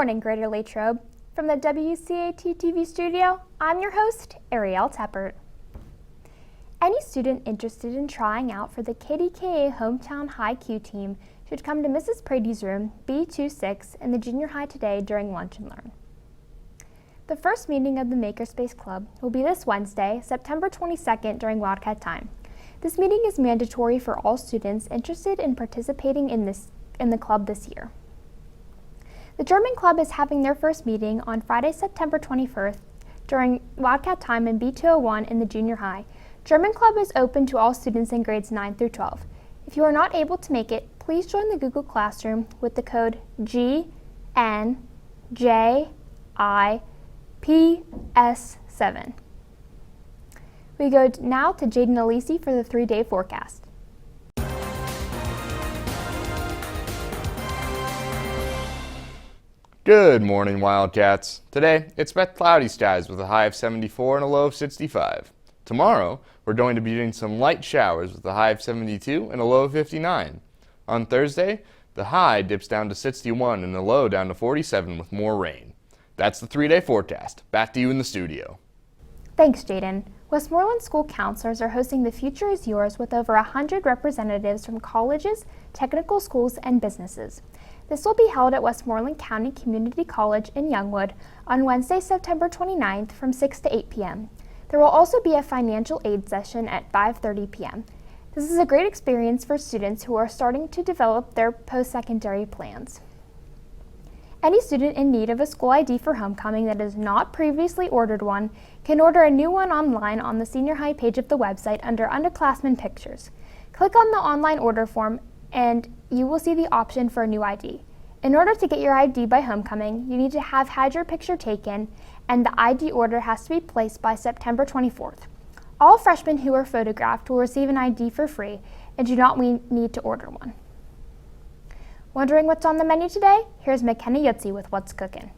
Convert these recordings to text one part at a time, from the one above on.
morning, Greater Latrobe. From the WCAT TV studio, I'm your host, Ariel Teppert. Any student interested in trying out for the KDKA Hometown High Q team should come to Mrs. Prady's room B26 in the junior high today during Lunch and Learn. The first meeting of the Makerspace Club will be this Wednesday, September 22nd during Wildcat time. This meeting is mandatory for all students interested in participating in the club this year. The German Club is having their first meeting on Friday, September 21st during Wildcat time in B201 in the junior high. German Club is open to all students in grades 9 through 12. If you are not able to make it, please join the Google Classroom with the code GNJIPS7. We go now to Jaden Alisi for the 3-day forecast. Good morning, Wildcats. Today, it's cloudy skies with a high of 74 and a low of 65. Tomorrow, we're going to be getting some light showers with a high of 72 and a low of 59. On Thursday, the high dips down to 61 and the low down to 47 with more rain. That's the 3-day forecast. Back to you in the studio. Thanks, Jaden. Westmoreland school counselors are hosting The Future is Yours with over 100 representatives from colleges, technical schools, and businesses. This will be held at Westmoreland County Community College in Youngwood on Wednesday, September 29th from 6 to 8 p.m. There will also be a financial aid session at 5:30 p.m. This is a great experience for students who are starting to develop their post-secondary plans. Any student in need of a school ID for homecoming that has not previously ordered one can order a new one online on the senior high page of the website under Underclassmen Pictures. Click on the online order form and you will see the option for a new ID. In order to get your ID by homecoming, you need to have had your picture taken and the ID order has to be placed by September 24th. All freshmen who are photographed will receive an ID for free and do not need to order one. Wondering what's on the menu today? Here's McKenna Yutzi with What's Cooking.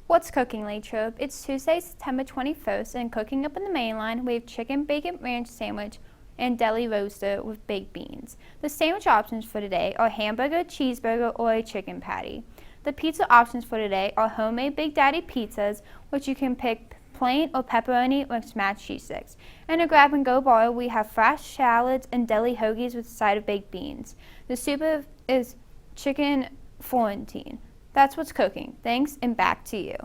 What's cooking, Latrobe? It's Tuesday, September 21st, and cooking up in the main line, we have chicken bacon ranch sandwich and deli roaster with baked beans. The sandwich options for today are hamburger, cheeseburger, or a chicken patty. The pizza options for today are homemade Big Daddy pizzas, which you can pick plain or pepperoni with smashed cheese sticks. And a grab-and-go bar, we have fresh salads and deli hoagies with a side of baked beans. The soup is chicken Florentine. That's what's cooking. Thanks, and back to you.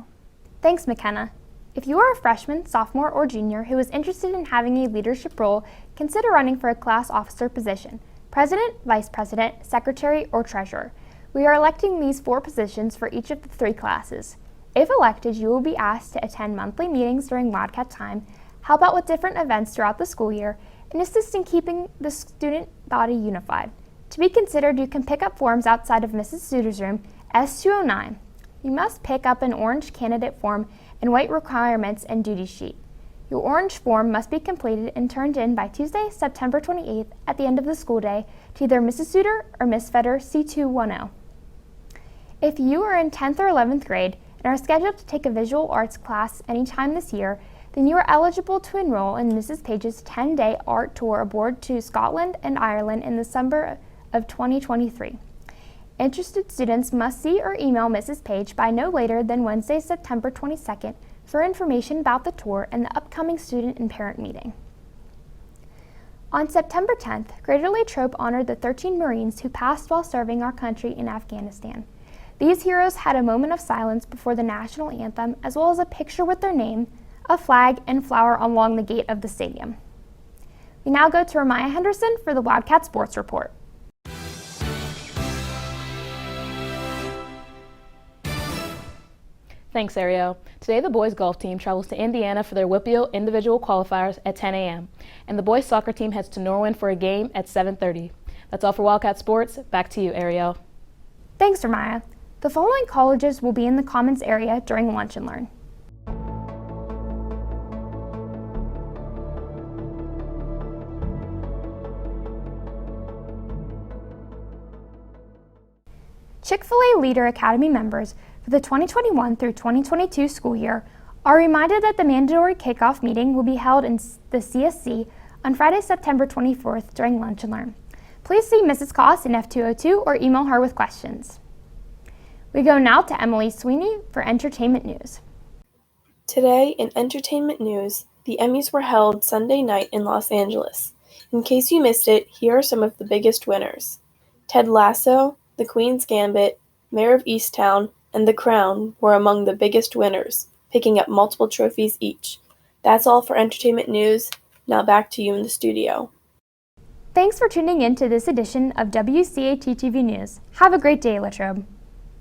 Thanks, McKenna. If you are a freshman, sophomore, or junior who is interested in having a leadership role, consider running for a class officer position: president, vice president, secretary, or treasurer. We are electing these 4 positions for each of the 3 classes. If elected, you will be asked to attend monthly meetings during Wildcat time, help out with different events throughout the school year, and assist in keeping the student body unified. To be considered, you can pick up forms outside of Mrs. Suter's room, S209. You must pick up an orange candidate form and white requirements and duty sheet. Your orange form must be completed and turned in by Tuesday, September 28th at the end of the school day to either Mrs. Suter or Miss Fetter, C210. If you are in 10th or 11th grade and are scheduled to take a visual arts class anytime this year, then you are eligible to enroll in Mrs. Page's 10-day art tour aboard to Scotland and Ireland in the summer of 2023. Interested students must see or email Mrs. Page by no later than Wednesday, September 22nd for information about the tour and the upcoming student and parent meeting. On September 10th, Greater Latrobe honored the 13 Marines who passed while serving our country in Afghanistan. These heroes had a moment of silence before the national anthem, as well as a picture with their name, a flag, and flower along the gate of the stadium. We now go to Ramaya Henderson for the Wildcat Sports Report. Thanks, Ariel. Today, the boys golf team travels to Indiana for their WPIAL individual qualifiers at 10 a.m., and the boys soccer team heads to Norwin for a game at 7:30. That's all for Wildcat Sports. Back to you, Ariel. Thanks, Ramaya. The following colleges will be in the Commons area during Lunch and Learn: Chick-fil-A Leader Academy members for the 2021 through 2022 school year are reminded that the mandatory kickoff meeting will be held in the CSC on Friday, September 24th during Lunch and Learn. Please see Mrs. Koss in F202 or email her with questions. We go now to Emily Sweeney for entertainment news. Today in entertainment news, the Emmys were held Sunday night in Los Angeles. In case you missed it, here are some of the biggest winners. Ted Lasso, The Queen's Gambit, Mayor of Easttown, and The Crown were among the biggest winners, picking up multiple trophies each. That's all for entertainment news. Now back to you in the studio. Thanks for tuning in to this edition of WCAT TV News. Have a great day, Latrobe.